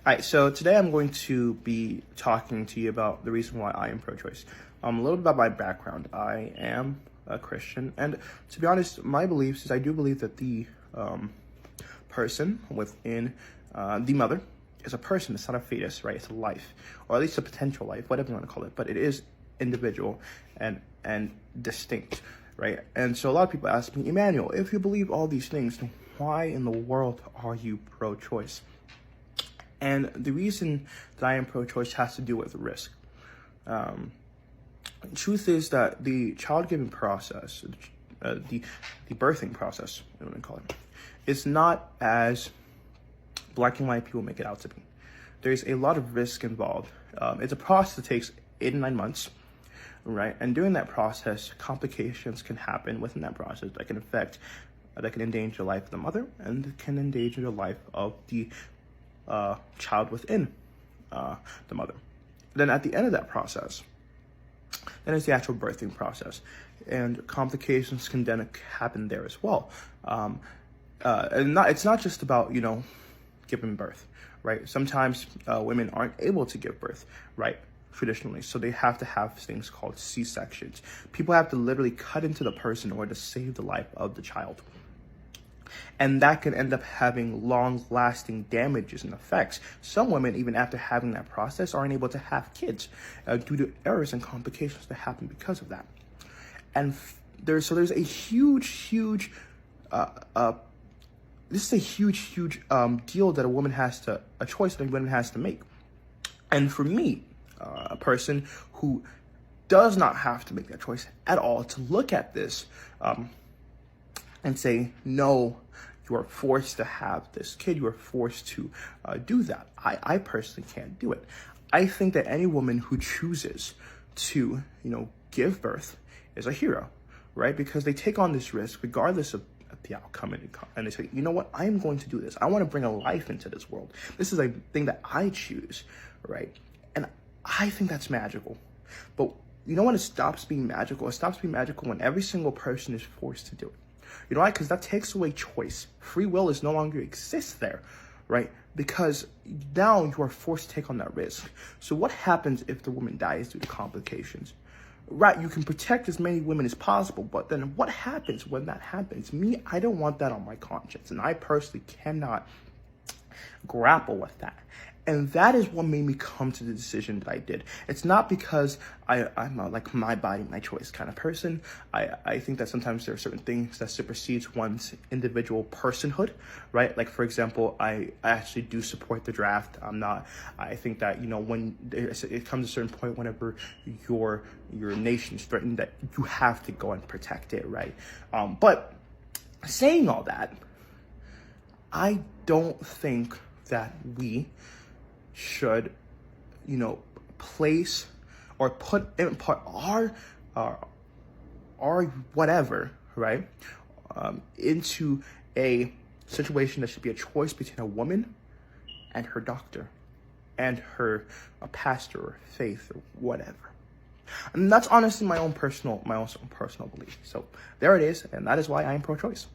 All right, so today I'm going to be talking to you about the reason why I am pro-choice. A little bit about my background. I am a Christian, and to be honest, my beliefs is I do believe that the person within the mother is a person. It's not a fetus, right? It's a life, or at least a potential life, whatever you want to call it. But it is individual and distinct, right? And so a lot of people ask me, Emmanuel, if you believe all these things, then why in the world are you pro-choice? And the reason that I am pro-choice has to do with risk. The truth is that the child-giving process, the birthing process, I want to call it, is not as black and white people make it out to be. There's a lot of risk involved. It's a process that takes 8 to 9 months, right? And during that process, complications can happen within that process that can endanger the life of the mother and can endanger the life of the child within the mother. Then at the end of that process, then it's the actual birthing process, and complications can then happen there as well. And it's not just about giving birth, right? Sometimes women aren't able to give birth, right? Traditionally, so they have to have things called C-sections. People have to literally cut into the person in order to save the life of the child. And that can end up having long-lasting damages and effects. Some women, even after having that process, aren't able to have kids due to errors and complications that happen because of that. And there's a huge this is a huge deal that a choice that a woman has to make. And for me, a person who does not have to make that choice at all, to look at this and say, no, you are forced to have this kid. You are forced to do that. I personally can't do it. I think that any woman who chooses to, give birth is a hero, right? Because they take on this risk regardless of the outcome, and they say, you know what? I am going to do this. I want to bring a life into this world. This is a thing that I choose, right? And I think that's magical. But you know when it stops being magical? It stops being magical when every single person is forced to do it. You know why? Because that takes away choice. Free will is no longer exists there, right? Because now you are forced to take on that risk. So what happens if the woman dies due to complications? Right, you can protect as many women as possible, but then what happens when that happens? Me, I don't want that on my conscience, and I personally cannot grapple with that. And that is what made me come to the decision that I did. It's not because I'm like my body, my choice kind of person. I think that sometimes there are certain things that supersedes one's individual personhood, right? Like, for example, I actually do support the draft. I think that, when it comes to a certain point, whenever your nation's threatened, that you have to go and protect it, right? But saying all that, I don't think that we should, place or put our whatever, right, into a situation that should be a choice between a woman and her doctor and her pastor or faith or whatever. And that's honestly my own personal belief. So there it is, and that is why I am pro-choice.